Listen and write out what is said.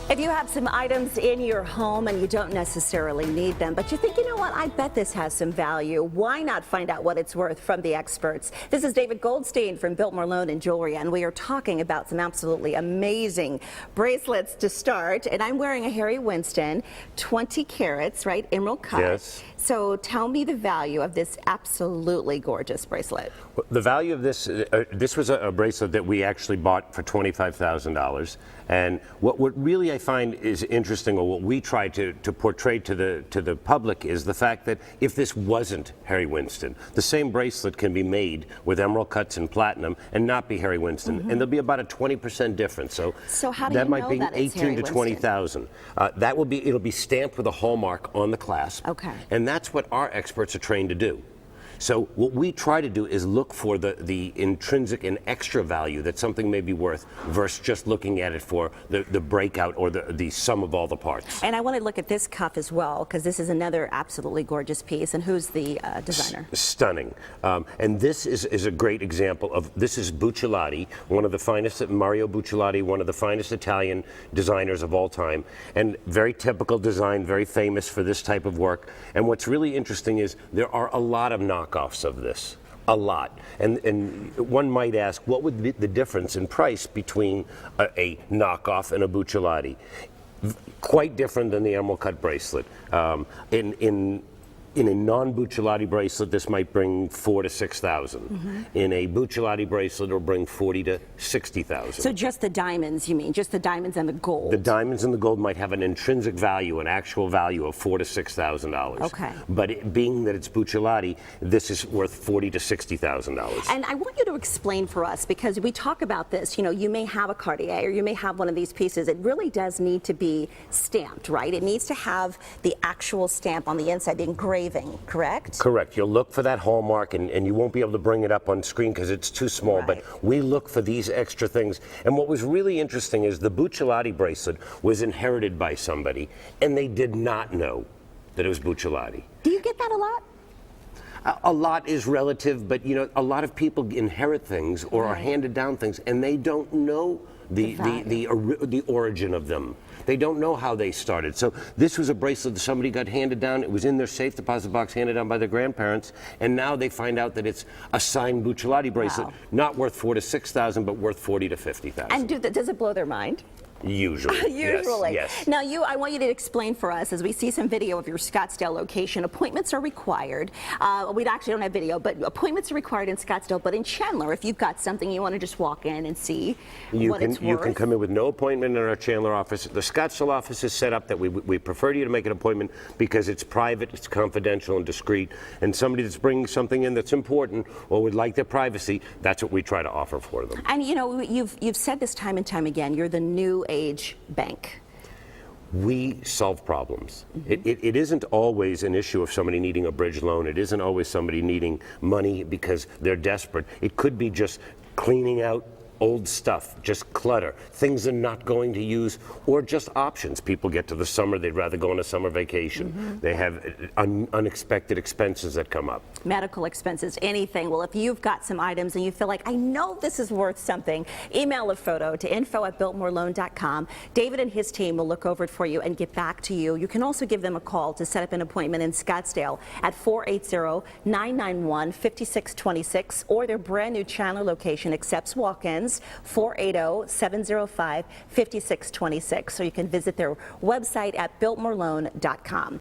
If you have some items in your home and you don't necessarily need them, but you think, you know what, I bet this has some value, why not find out what it's worth from the experts? This is David Goldstein from Biltmore Loan and Jewelry, and we are talking about some absolutely amazing bracelets to start. And I'm wearing a Harry Winston, 20 carats, right, emerald cut. Yes. So tell me the value of this absolutely gorgeous bracelet. The value of this, this was a bracelet that we actually bought for $25,000. And what really I find is interesting, or what we try to portray to the public, is the fact that if this wasn't Harry Winston, the same bracelet can be made with emerald cuts and platinum and not be Harry Winston, and there'll be about a 20% difference. So how do that you might know be that it's 18 to Harry 20,000. That will be, it'll be stamped with a hallmark on the clasp. Okay. And that's what our experts are trained to do. So what we try to do is look for the intrinsic and extra value that something may be worth versus just looking at it for the breakout or the sum of all the parts. And I want to look at this cuff as well, because this is another absolutely gorgeous piece. And who's the designer? Stunning. And this is a great example of, this is Buccellati, one of the finest, Mario Buccellati, one of the finest Italian designers of all time. And very typical design, very famous for this type of work. And what's really interesting is there are a lot of knockoffs of this. A lot. And one might ask, what would be the difference in price between a knockoff and a Buccellati? Quite different than the emerald cut bracelet. In a non-Buccellati bracelet, this might bring $4,000 to $6,000. In a Buccellati bracelet, it'll bring $40,000 to $60,000. So just the diamonds, you mean? Just the diamonds and the gold? The diamonds and the gold might have an intrinsic value, an actual value of $4,000 to $6,000. Okay. But being that it's Buccellati, this is worth $40,000 to $60,000. And I want you to explain for us, because we talk about this, you know, you may have a Cartier or you may have one of these pieces. It really does need to be stamped, right? It needs to have the actual stamp on the inside, the engraving, correct? Correct. You'll look for that hallmark, and you won't be able to bring it up on screen because it's too small, Right. but we look for these extra things. And what was really interesting is the Buccellati bracelet was inherited by somebody, and they did not know that it was Buccellati. Do you get that a lot? A lot is relative, but you know, a lot of people inherit things or are handed down things, and they don't know the origin of them. They don't know how they started. So this was a bracelet that somebody got handed down. It was in their safe deposit box, handed down by their grandparents, and now they find out that it's a signed Buccellati bracelet, not worth $4,000 to $6,000, but worth $40,000 to $50,000. And does it blow their mind? Usually. Usually. Yes. Now, I want you to explain for us, as we see some video of your Scottsdale location. Appointments are required. We actually don't have video, but appointments are required in Scottsdale. But in Chandler, if you've got something you want to just walk in and see what it's worth. You can come in with no appointment in our Chandler office. The Scottsdale office is set up that we prefer you to make an appointment because it's private, it's confidential and discreet. And somebody that's bringing something in that's important or would like their privacy, that's what we try to offer for them. And you know, you've said this time and time again, you're the new age bank. We solve problems. It isn't always an issue of somebody needing a bridge loan. It isn't always somebody needing money because they're desperate. It could be just cleaning out old stuff, just clutter, things they're not going to use, or just options. People get to the summer, they'd rather go on a summer vacation. They have unexpected expenses that come up. Medical expenses, anything. Well, if you've got some items and you feel like, I know this is worth something, email a photo to info@biltmoreloan.com. David and his team will look over it for you and get back to you. You can also give them a call to set up an appointment in Scottsdale at 480-991-5626, or their brand new Chandler location accepts walk-ins, 480-705-5626. So you can visit their website at biltmoreloan.com.